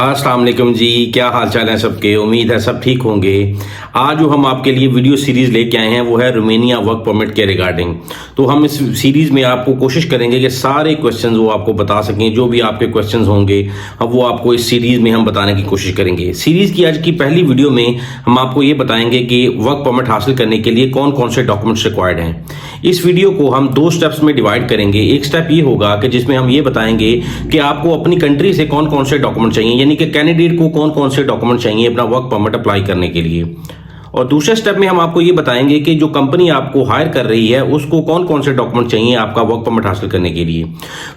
अस्सलाम वालेकुम जी, क्या हाल चाल है सबके। उम्मीद है सब ठीक होंगे। आज जो हम आपके लिए वीडियो सीरीज लेके आए हैं वो है रोमेनिया वर्क परमिट के रिगार्डिंग। तो हम इस सीरीज में आपको कोशिश करेंगे कि सारे क्वेश्चंस वो आपको बता सकें। जो भी आपके क्वेश्चंस होंगे अब वो आपको इस सीरीज में हम बताने की कोशिश करेंगे। सीरीज की आज की पहली वीडियो में हम आपको ये बताएंगे कि वर्क परमिट हासिल करने के लिए कौन कौन से डॉक्यूमेंट्स रिक्वायर्ड हैं। इस वीडियो को हम दो स्टेप्स में डिवाइड करेंगे। एक स्टेप ये होगा कि जिसमें हम ये बताएंगे कि आपको अपनी कंट्री से कौन कौन से डॉक्यूमेंट चाहिए, यानी कि कैंडिडेट को कौन कौन से डॉक्यूमेंट चाहिए अपना वर्क परमिट अप्लाई करने के लिए। और दूसरे स्टेप में हम आपको ये बताएंगे कि जो कंपनी आपको हायर कर रही है उसको कौन कौन से डॉक्यूमेंट चाहिए आपका वर्क परमिट हासिल करने के लिए।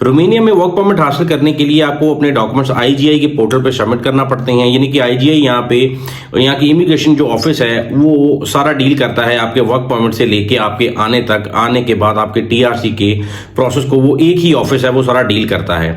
रोमेनिया में वर्क परमिट हासिल करने के लिए आपको अपने डॉक्यूमेंट्स आईजीआई के पोर्टल पे सबमिट करना पड़ते हैं। यानी कि आईजीआई यहाँ की इमिग्रेशन जो ऑफिस है वो सारा डील करता है आपके वर्क परमिट से लेके आपके आने तक, आने के बाद आपके टीआरसी के प्रोसेस को वो एक ही ऑफिस है वो सारा डील करता है।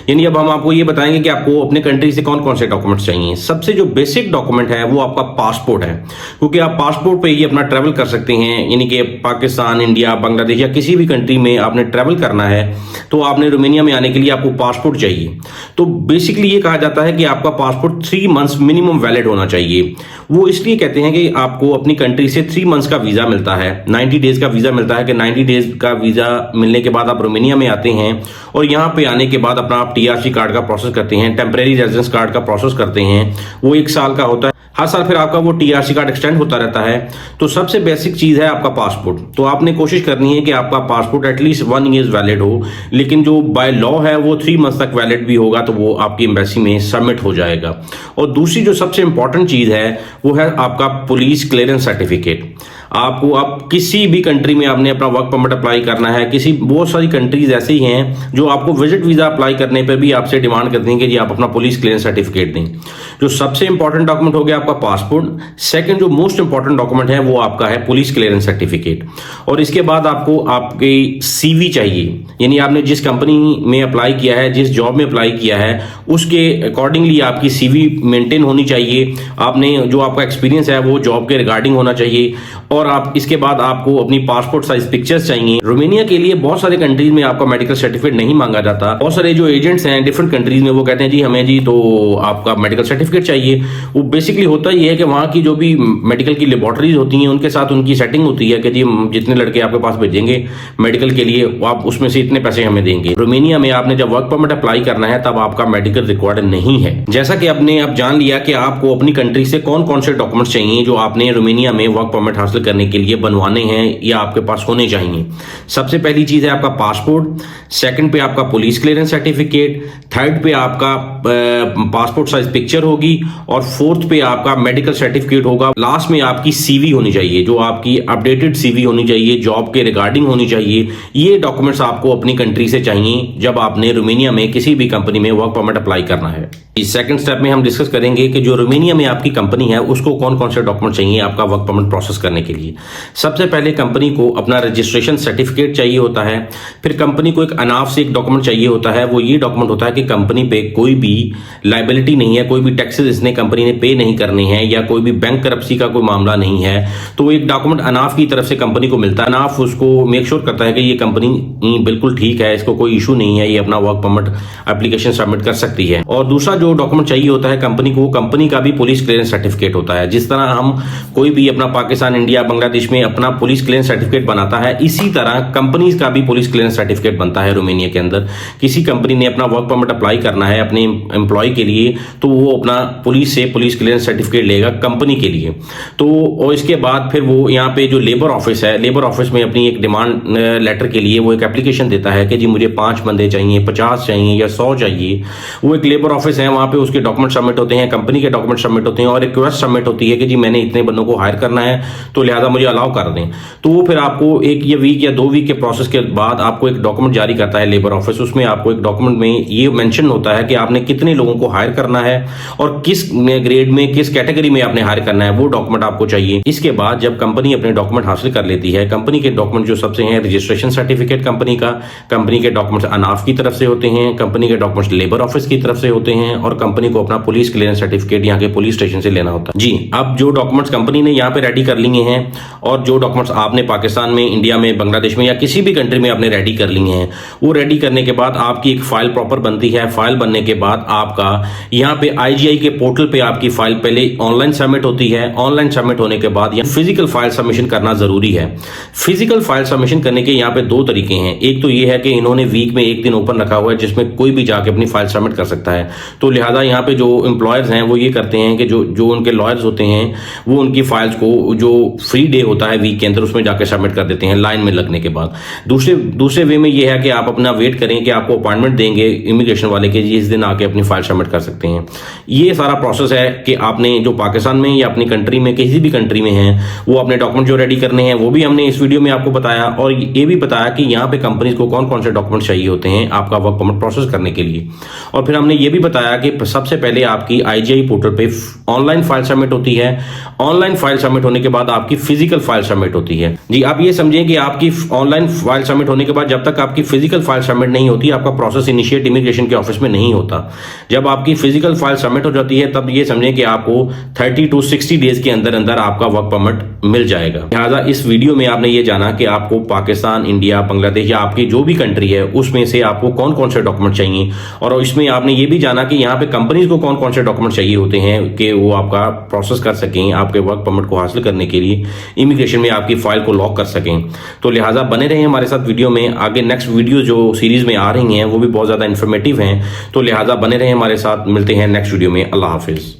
यानी अब हम आपको ये बताएंगे कि आपको अपने कंट्री से कौन कौन से डॉक्यूमेंट्स चाहिए। सबसे जो बेसिक डॉक्यूमेंट है वो आपका पासपोर्ट है, क्योंकि आप पासपोर्ट पे ही अपना ट्रैवल कर सकते हैं। यानी कि पाकिस्तान, इंडिया, बांग्लादेश या किसी भी कंट्री में आपने ट्रैवल करना है तो आपने रोमेनिया में आने के लिए आपको पासपोर्ट चाहिए। तो बेसिकली ये कहा जाता है कि आपका पासपोर्ट 3 मंथ्स मिनिमम वैलिड होना चाहिए। वो इसलिए कहते हैं कि आपको अपनी कंट्री से 3 मंथ्स का वीजा मिलता है, 90 डेज का वीजा मिलता है कि 90 डेज का वीजा मिलने के बाद आप रोमेनिया में आते हैं और यहाँ पे आने के बाद अपना आप टीआरसी कार्ड का प्रोसेस करते हैं, टेम्परेरी रेजिडेंस कार्ड का प्रोसेस करते हैं। वो 1 साल का होता है, हर साल फिर आपका वो टीआरसी कार्ड एक्सटेंड होता रहता है। तो सबसे बेसिक चीज है आपका पासपोर्ट। तो आपने कोशिश करनी है कि आपका पासपोर्ट एटलीस्ट 1 ईयर वैलिड हो, लेकिन जो बाय लॉ है वो 3 मंथ्स तक वैलिड भी होगा तो वो आपकी एम्बेसी में सबमिट हो जाएगा। और दूसरी जो सबसे इंपॉर्टेंट चीज है वो है आपका पुलिस क्लियरेंस सर्टिफिकेट। आपको आप किसी भी कंट्री में आपने अपना वर्क परमिट अप्लाई करना है, बहुत सारी कंट्रीज ऐसी हैं जो आपको विजिट वीजा अप्लाई करने पर भी आपसे डिमांड करती हैं कि जी आप अपना पुलिस क्लियरेंस सर्टिफिकेट दें। जो सबसे इंपॉर्टेंट डॉक्यूमेंट हो गया आपका पासपोर्ट। सेकंड जो मोस्ट इंपॉर्टेंट डॉक्यूमेंट है वो आपका है पुलिस क्लियरेंस सर्टिफिकेट। और इसके बाद आपको आपकी सीवी चाहिए, यानी आपने जिस कंपनी में अप्लाई किया है, जिस जॉब में अप्लाई किया है उसके अकॉर्डिंगली आपकी सीवी मेंटेन होनी चाहिए। आपने जो आपका एक्सपीरियंस है वो जॉब के रिगार्डिंग होना चाहिए। और आप इसके बाद आपको अपनी पासपोर्ट साइज पिक्चर्स चाहिए। रोमेनिया के लिए बहुत सारे कंट्रीज में आपका मेडिकल सर्टिफिकेट नहीं मांगा जाता। बहुत सारे जो एजेंट्स हैं डिफरेंट कंट्रीज में वो कहते हैं जी हमें जी तो आपका मेडिकल सर्टिफिकेट चाहिए। वो बेसिकली होता ही है कि वहाँ की जो भी मेडिकल की लेबोरेटरीज होती हैं उनके साथ उनकी सेटिंग होती है कि जी जितने लड़के आपके पास भेजेंगे मेडिकल के लिए आप उसमें से इतने पैसे हमें देंगे। रोमेनिया में आपने जब वर्क परमिट अप्लाई करना है तब आपका मेडिकल रिक्वायर्ड नहीं है। जैसा कि आपने अब जान लिया कि आपको अपनी कंट्री से कौन कौन से डॉक्यूमेंट्स चाहिए जो आपने रोमेनिया में वर्क परमिट हासिल करने के लिए बनवाने हैं या आपके पास होने चाहिए। सबसे पहली चीज है आपका पासपोर्ट, सेकंड पे आपका पुलिस क्लियरेंस सर्टिफिकेट, थर्ड पे आपका पासपोर्ट साइज पिक्चर होगी और फोर्थ पे आपका मेडिकल सर्टिफिकेट होगा। लास्ट में आपकी सीवी होनी चाहिए, जो आपकी अपडेटेड सीवी होनी चाहिए, जॉब के रिगार्डिंग होनी चाहिए। ये डॉक्यूमेंट्स आपको अपनी कंट्री से चाहिए जब आपने रोमेनिया में किसी भी कंपनी में वर्क परमिट अप्लाई करना है। इस सेकंड स्टेप में हम डिस्कस करेंगे कि जो रोमेनिया में आपकी कंपनी है उसको कौन कौन से डॉक्यूमेंट चाहिए आपका वर्क परमिट प्रोसेस करने के लिए। सबसे पहले कंपनी को अपना रजिस्ट्रेशन सर्टिफिकेट चाहिए होता है। फिर कंपनी को एक अनाफ से एक डॉक्यूमेंट चाहिए होता है। वो ये डॉक्यूमेंट होता है कि कंपनी पे कोई भी लाइबिलिटी नहीं है, कोई भी टैक्सेस इसने कंपनी ने पे नहीं करने हैं या कोई भी बैंक करप्सी का कोई मामला नहीं है। तो एक डॉक्यूमेंट अनाफ की तरफ से कंपनी को मिलता है। अनाफ उसको मेक श्योर करता है कि ये कंपनी बिल्कुल ठीक है, इसको कोई इशू नहीं है, ये अपना वर्क परमिट एप्लीकेशन सबमिट कर सकती है। और दूसरा जो डॉक्यूमेंट चाहिए होता है कंपनी को, कंपनी का भी पुलिस क्लियरेंस सर्टिफिकेट होता है। जिस तरह हम कोई भी अपना पाकिस्तान, इंडिया, बांग्लादेश में अपना पुलिस क्लियरेंस सर्टिफिकेट बनाता है, इसी तरह कंपनीज का भी पुलिस क्लियरेंस सर्टिफिकेट बनता है रोमेनिया के अंदर। किसी कंपनी ने अपना वर्क परमिट अप्लाई करना है अपने एम्प्लॉय के लिए तो वो अपना पुलिस से पुलिस क्लियरेंस सर्टिफिकेट लेगा कंपनी के लिए। तो और इसके बाद फिर वो यहाँ पे जो लेबर ऑफिस है, लेबर ऑफिस में अपनी एक डिमांड लेटर के लिए वो एक एप्लीकेशन देता है कि जी मुझे 5 बंदे चाहिए, 50 चाहिए या 100 चाहिए। वो एक लेबर ऑफिस है, वहाँ पे उसके डॉक्यूमेंट सबमिट होते हैं, कंपनी के डॉक्यूमेंट सबमिट होते हैं और रिक्वेस्ट सबमिट होती है कि जी मैंने इतने बंदों को हायर करना है तो लिहाजा मुझे अलाउ कर दें। तो वो फिर आपको 1 वीक या 2 वीक के प्रोसेस के बाद आपको एक डॉक्यूमेंट जारी करता है लेबर ऑफिस। उसमें आपको एक डॉक्यूमेंट में ये मेंशन होता है कि आपने कितने लोगों को हायर करना है और किस ग्रेड में, किस कैटेगरी में आपने हायर करना है, वो डॉक्यूमेंट आपको चाहिए। इसके बाद जब कंपनी अपने डॉक्यूमेंट हासिल कर लेती है, कंपनी के डॉक्यूमेंट जो सबसे हैं, रजिस्ट्रेशन सर्टिफिकेट कंपनी का, कंपनी के डॉक्यूमेंट्स अनाफ की तरफ से होते हैं, कंपनी के डॉक्यूमेंट्स लेबर ऑफिस की तरफ से होते हैं, और कंपनी को अपना पुलिस क्लियरेंस सर्टिफिकेट यहाँ के पुलिस स्टेशन से लेना होता है। जी, अब जो डॉक्यूमेंट्स कंपनी ने यहाँ पे रेडी कर लिए हैं और जो डॉक्यूमेंट्स आपने पाकिस्तान में, इंडिया में, बांग्लादेश में या किसी भी कंट्री में आपने रेडी कर लिए हैं, वो रेडी करने के बाद आपकी एक फाइल प्रॉपर बनती है। फाइल बनने के बाद आपका यहाँ पे IGI के पोर्टल पे आपकी फाइल पहले ऑनलाइन सबमिट होती है। ऑनलाइन सबमिट होने के बाद यहाँ फिजिकल फाइल सबमिशन करना जरूरी है। फिजिकल फाइल सबमिशन करने के यहाँ पे दो तरीके हैं। एक तो ये है कि इन्होंने वीक में एक दिन ओपन रखा हुआ है जिसमें कोई भी जाके अपनी फाइल सबमिट कर सकता है। तो लिहाजा यहाँ पे जो एम्प्लॉयर्स हैं वो ये करते हैं कि जो उनके लॉयर्स होते हैं वो उनकी फाइल्स को जो फ्री डे होता है वीक के अंदर उसमें जाके सबमिट कर देते हैं लाइन में लगने के बाद। दूसरे वे में ये है कि आप अपना वेट करें कि आपको अपॉइंटमेंट देंगे इमिग्रेशन वाले के, इस दिन आके अपनी फाइल सबमिट कर सकते हैं। ये सारा प्रोसेस है कि आपने जो पाकिस्तान में या अपनी कंट्री में, किसी भी कंट्री में हैं, वो अपने डॉक्यूमेंट जो रेडी करने हैं वो भी हमने इस वीडियो में आपको बताया, और ये भी बताया कि यहाँ पे कंपनीज को कौन कौन से डॉक्यूमेंट चाहिए होते हैं आपका वर्क परमिट प्रोसेस करने के लिए। और फिर हमने ये भी बताया कि सबसे पहले आपकी IGI पोर्टल पे ऑनलाइन फाइल सबमिट होती है। ऑनलाइन फाइल सबमिट होने के बाद आपकी फिजिकल फाइल सबमिट होती है। जी, आप ये समझें कि आपकी ऑनलाइन फाइल सबमिट होने के बाद जब तक आपकी फिजिकल फाइल सबमिट नहीं होती, आपका प्रोसेस इनिशिएट इमिग्रेशन के ऑफिस में नहीं होता। जब आपकी फिजिकल फाइल सबमिट हो जाती है तब ये समझें कि आपको 30 to 60 डेज के अंदर अंदर आपका वर्क परमिट मिल जाएगा। लिहाजा इस वीडियो में आपने ये जाना कि आपको पाकिस्तान, इंडिया, बांग्लादेश या आपकी जो भी कंट्री है उसमें से आपको कौन कौन से डॉक्यूमेंट चाहिए, और इसमें आपने ये भी जाना कि यहाँ पे कंपनीज को कौन कौन से डॉक्यूमेंट चाहिए होते हैं कि वो आपका प्रोसेस कर सकें, आपके वर्क परमिट को हासिल करने के लिए इमिग्रेशन में आपकी फाइल को लॉक कर सकें। तो लिहाजा बने रहें हमारे साथ वीडियो में। आगे नेक्स्ट वीडियो जो सीरीज में आ रही हैं वो भी बहुत ज़्यादा इन्फॉर्मेटिव हैं, तो लिहाजा बने रहें हमारे साथ। मिलते हैं नेक्स्ट वीडियो में। अल्लाह हाफिज़।